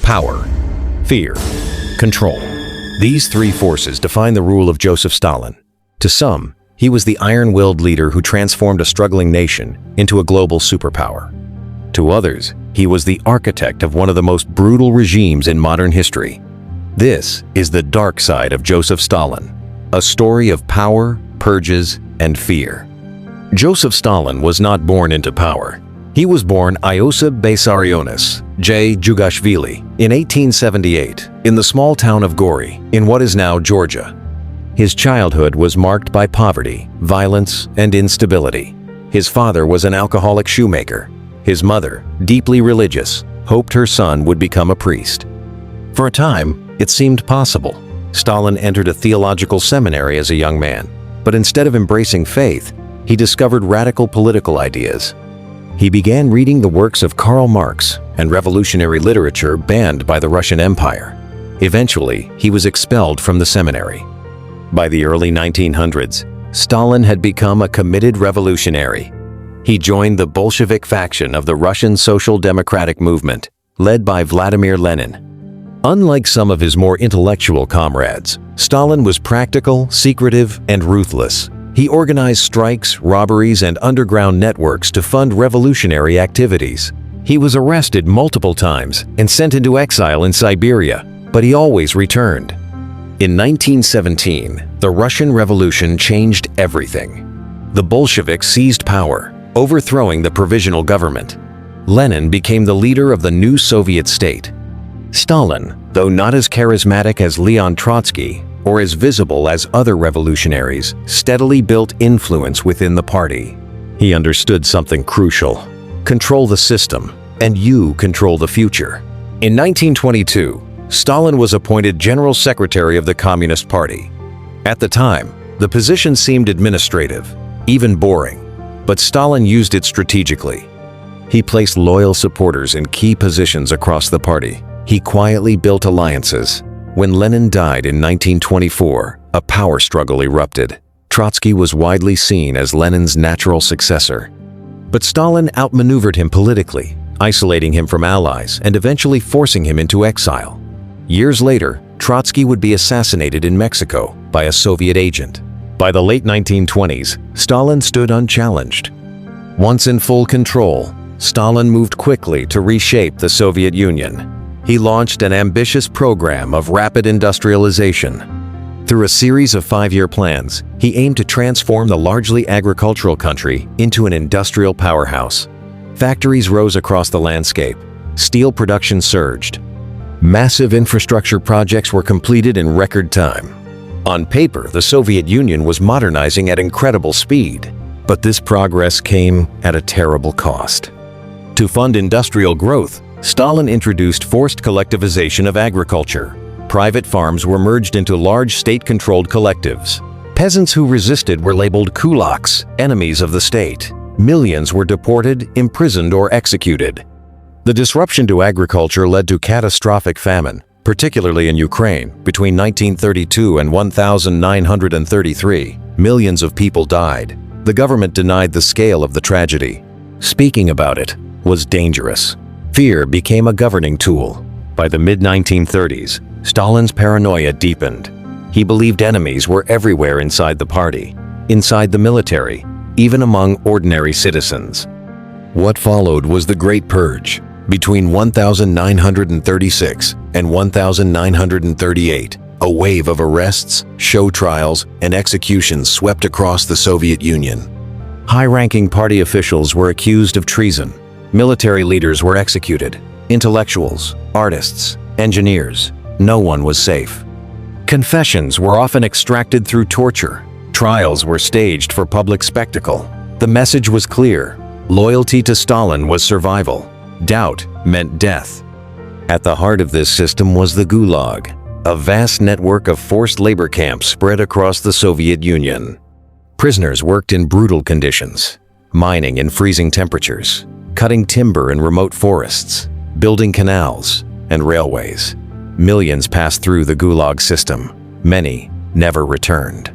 Power, fear, control. These three forces define the rule of Joseph Stalin. To some, he was the iron-willed leader who transformed a struggling nation into a global superpower. To others, he was the architect of one of the most brutal regimes in modern history. This is the dark side of Joseph Stalin, a story of power, purges, and fear. Joseph Stalin was not born into power. He was born Iosif Vissarionis J. Jugashvili in 1878 in the small town of Gori in what is now Georgia. His childhood was marked by poverty, violence, and instability. His father was an alcoholic shoemaker. His mother, deeply religious, hoped her son would become a priest. For a time, it seemed possible. Stalin entered a theological seminary as a young man, but instead of embracing faith, he discovered radical political ideas. He began reading the works of Karl Marx and revolutionary literature banned by the Russian Empire. Eventually, he was expelled from the seminary. By the early 1900s, Stalin had become a committed revolutionary. He joined the Bolshevik faction of the Russian Social Democratic Movement, led by Vladimir Lenin. Unlike some of his more intellectual comrades, Stalin was practical, secretive, and ruthless. He organized strikes, robberies, and underground networks to fund revolutionary activities. He was arrested multiple times and sent into exile in Siberia, but he always returned. In 1917, the Russian Revolution changed everything. The Bolsheviks seized power, overthrowing the provisional government. Lenin became the leader of the new Soviet state. Stalin, though not as charismatic as Leon Trotsky or as visible as other revolutionaries, steadily built influence within the party. He understood something crucial: control the system, and you control the future. In 1922, Stalin was appointed General Secretary of the Communist Party. At the time, the position seemed administrative, even boring, but Stalin used it strategically. He placed loyal supporters in key positions across the party. He quietly built alliances. When Lenin died in 1924, a power struggle erupted. Trotsky was widely seen as Lenin's natural successor. But Stalin outmaneuvered him politically, isolating him from allies and eventually forcing him into exile. Years later, Trotsky would be assassinated in Mexico by a Soviet agent. By the late 1920s, Stalin stood unchallenged. Once in full control, Stalin moved quickly to reshape the Soviet Union. He launched an ambitious program of rapid industrialization. Through a series of 5-year plans, he aimed to transform the largely agricultural country into an industrial powerhouse. Factories rose across the landscape. Steel production surged. Massive infrastructure projects were completed in record time. On paper, the Soviet Union was modernizing at incredible speed, but this progress came at a terrible cost. To fund industrial growth, Stalin introduced forced collectivization of agriculture. Private farms were merged into large state-controlled collectives. Peasants who resisted were labeled kulaks, enemies of the state. Millions were deported, imprisoned, or executed. The disruption to agriculture led to catastrophic famine, particularly in Ukraine, between 1932 and 1933. Millions of people died. The government denied the scale of the tragedy. Speaking about it was dangerous. Fear became a governing tool. By the mid-1930s, Stalin's paranoia deepened. He believed enemies were everywhere inside the party, inside the military, even among ordinary citizens. What followed was the Great Purge. Between 1936 and 1938, a wave of arrests, show trials, and executions swept across the Soviet Union. High-ranking party officials were accused of treason. Military leaders were executed. Intellectuals, artists, engineers, no one was safe. Confessions were often extracted through torture. Trials were staged for public spectacle. The message was clear: loyalty to Stalin was survival. Doubt meant death. At the heart of this system was the Gulag, a vast network of forced labor camps spread across the Soviet Union. Prisoners worked in brutal conditions, mining in freezing temperatures, cutting timber in remote forests, building canals and railways. Millions passed through the Gulag system. Many never returned.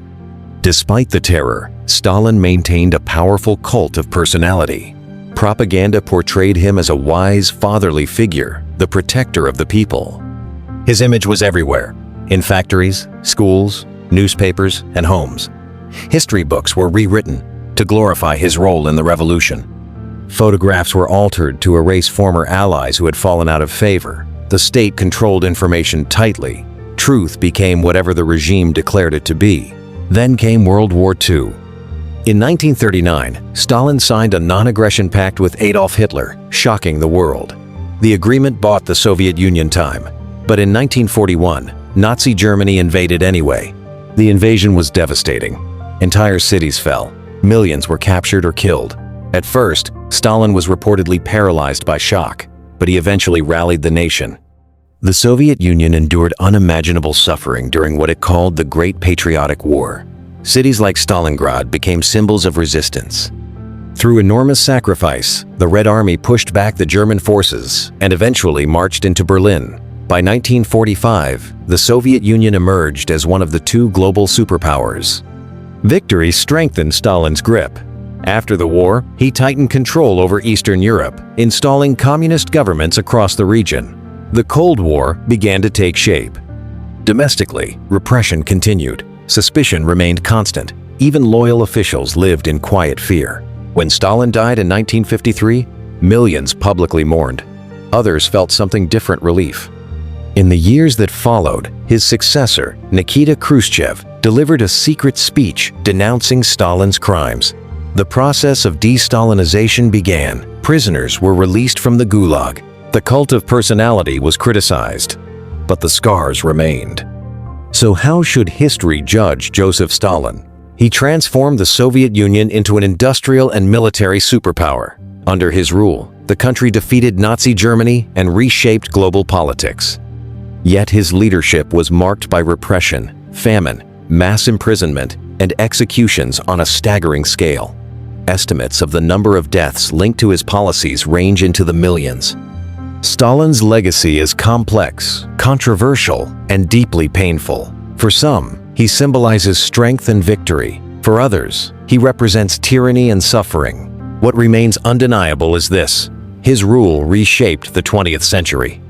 Despite the terror, Stalin maintained a powerful cult of personality. Propaganda portrayed him as a wise, fatherly figure, the protector of the people. His image was everywhere, in factories, schools, newspapers, and homes. History books were rewritten to glorify his role in the revolution. Photographs were altered to erase former allies who had fallen out of favor. The state controlled information tightly. Truth became whatever the regime declared it to be. Then came World War II. In 1939, Stalin signed a non-aggression pact with Adolf Hitler, shocking the world. The agreement bought the Soviet Union time. But in 1941, Nazi Germany invaded anyway. The invasion was devastating. Entire cities fell. Millions were captured or killed. At first, Stalin was reportedly paralyzed by shock, but he eventually rallied the nation. The Soviet Union endured unimaginable suffering during what it called the Great Patriotic War. Cities like Stalingrad became symbols of resistance. Through enormous sacrifice, the Red Army pushed back the German forces and eventually marched into Berlin. By 1945, the Soviet Union emerged as one of the two global superpowers. Victory strengthened Stalin's grip. After the war, he tightened control over Eastern Europe, installing communist governments across the region. The Cold War began to take shape. Domestically, repression continued. Suspicion remained constant. Even loyal officials lived in quiet fear. When Stalin died in 1953, millions publicly mourned. Others felt something different relief. In the years that followed, his successor, Nikita Khrushchev, delivered a secret speech denouncing Stalin's crimes. The process of de-Stalinization began. Prisoners were released from the Gulag. The cult of personality was criticized, but the scars remained. So how should history judge Joseph Stalin? He transformed the Soviet Union into an industrial and military superpower. Under his rule, the country defeated Nazi Germany and reshaped global politics. Yet his leadership was marked by repression, famine, mass imprisonment, and executions on a staggering scale. Estimates of the number of deaths linked to his policies range into the millions. Stalin's legacy is complex, controversial, and deeply painful. For some, he symbolizes strength and victory. For others, he represents tyranny and suffering. What remains undeniable is this: his rule reshaped the 20th century.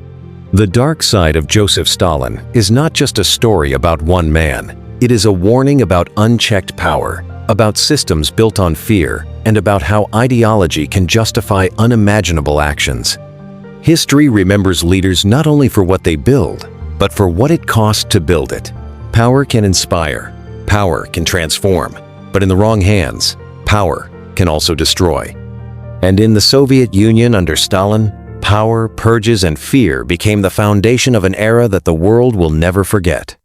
The dark side of Joseph Stalin is not just a story about one man. It is a warning about unchecked power, about systems built on fear, and about how ideology can justify unimaginable actions. History remembers leaders not only for what they build, but for what it cost to build it. Power can inspire, power can transform, but in the wrong hands, power can also destroy. And in the Soviet Union under Stalin, power, purges, and fear became the foundation of an era that the world will never forget.